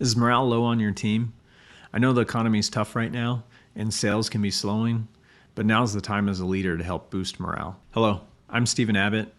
Is morale low on your team? I know the economy is tough right now and sales can be slowing, but now's the time as a leader to help boost morale. Hello, I'm Stephen Abbott,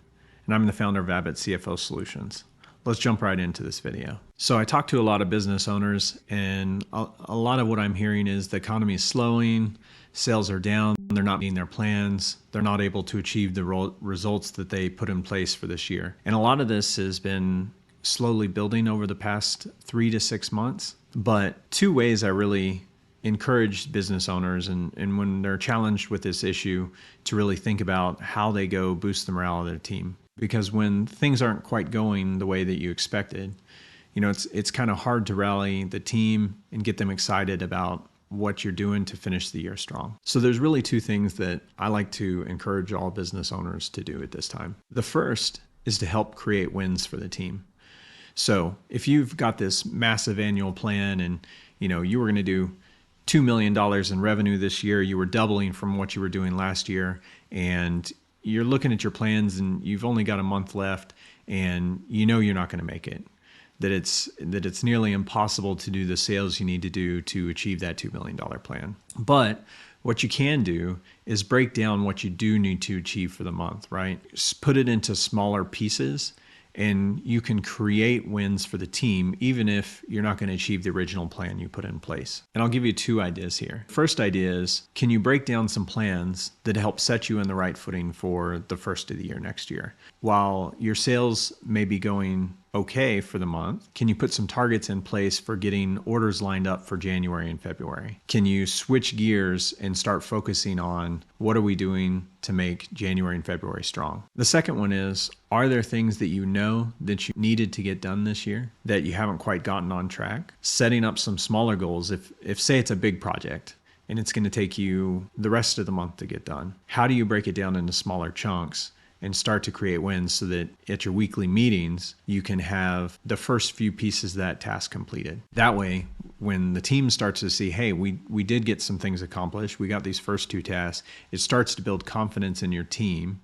and I'm the founder of Abbott CFO Solutions. Let's jump right into this video. So I talk to a lot of business owners, and a lot of what I'm hearing is the economy is slowing, sales are down, they're not meeting their plans, they're not able to achieve the results that they put in place for this year. And a lot of this has been slowly building over the past 3 to 6 months. But two ways I really encourage business owners and when they're challenged with this issue to really think about how they go boost the morale of their team. Because when things aren't quite going the way that you expected, it's kind of hard to rally the team and get them excited about what you're doing to finish the year strong. So there's really two things that I like to encourage all business owners to do at this time. The first is to help create wins for the team. So if you've got this massive annual plan and you were going to do $2 million in revenue this year, you were doubling from what you were doing last year, and you're looking at your plans and you've only got a month left and you're not going to make it, that it's nearly impossible to do the sales you need to do to achieve that $2 million plan. But what you can do is break down what you do need to achieve for the month, right? Just put it into smaller pieces, and you can create wins for the team even if you're not going to achieve the original plan you put in place. And I'll give you two ideas here. First idea is, can you break down some plans that help set you in the right footing for the first of the year next year? While your sales may be going okay for the month, can you put some targets in place for getting orders lined up for January and February? Can you switch gears and start focusing on what are we doing to make January and February strong? The second one is, are there things that you know that you needed to get done this year that you haven't quite gotten on track? Setting up some smaller goals. If say it's a big project and it's going to take you the rest of the month to get done, how do you break it down into smaller chunks and start to create wins so that at your weekly meetings, you can have the first few pieces of that task completed? That way, when the team starts to see, hey, we did get some things accomplished, we got these first two tasks, it starts to build confidence in your team,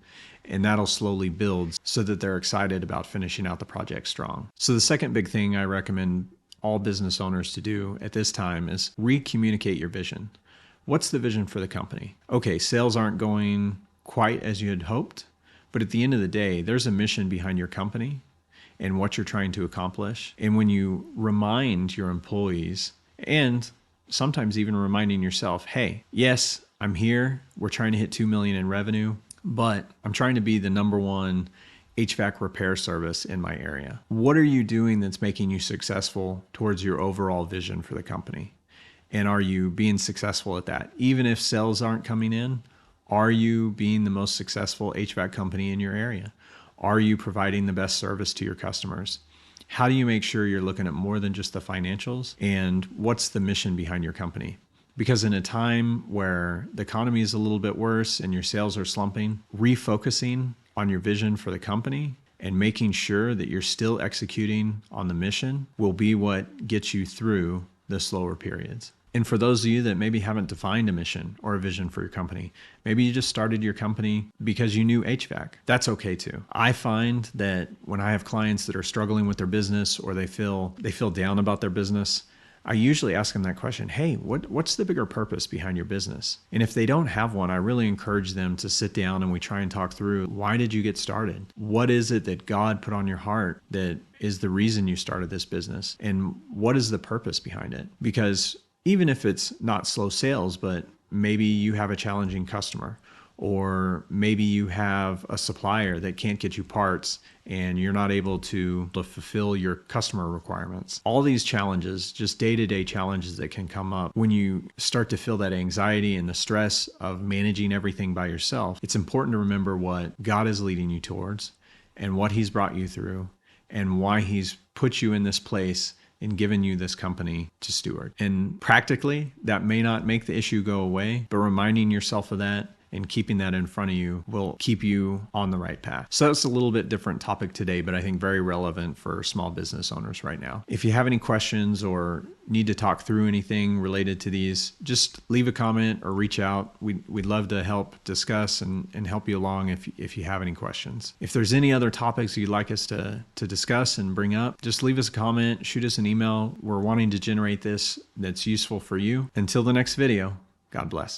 and that'll slowly build so that they're excited about finishing out the project strong. So the second big thing I recommend all business owners to do at this time is re-communicate your vision. What's the vision for the company? Okay, sales aren't going quite as you had hoped, but at the end of the day, there's a mission behind your company and what you're trying to accomplish. And when you remind your employees, and sometimes even reminding yourself, hey, yes, I'm here, we're trying to hit 2 million in revenue, but I'm trying to be the #1 HVAC repair service in my area. What are you doing that's making you successful towards your overall vision for the company? And are you being successful at that? Even if sales aren't coming in, are you being the most successful HVAC company in your area? Are you providing the best service to your customers? How do you make sure you're looking at more than just the financials? And what's the mission behind your company? Because in a time where the economy is a little bit worse and your sales are slumping, refocusing on your vision for the company and making sure that you're still executing on the mission will be what gets you through the slower periods. And for those of you that maybe haven't defined a mission or a vision for your company, maybe you just started your company because you knew HVAC. That's okay too. I find that when I have clients that are struggling with their business or they feel down about their business, I usually ask them that question, hey, what's the bigger purpose behind your business? And if they don't have one, I really encourage them to sit down and we try and talk through, why did you get started? What is it that God put on your heart that is the reason you started this business? And what is the purpose behind it? Because even if it's not slow sales, but maybe you have a challenging customer, or maybe you have a supplier that can't get you parts and you're not able to fulfill your customer requirements. All these challenges, just day-to-day challenges that can come up when you start to feel that anxiety and the stress of managing everything by yourself. It's important to remember what God is leading you towards and what He's brought you through and why He's put you in this place and given you this company to steward. And practically, that may not make the issue go away, but reminding yourself of that and keeping that in front of you will keep you on the right path. So that's a little bit different topic today, but I think very relevant for small business owners right now. If you have any questions or need to talk through anything related to these, just leave a comment or reach out. We'd love to help discuss and help you along if you have any questions. If there's any other topics you'd like us to discuss and bring up, just leave us a comment, shoot us an email. We're wanting to generate this that's useful for you. Until the next video, God bless.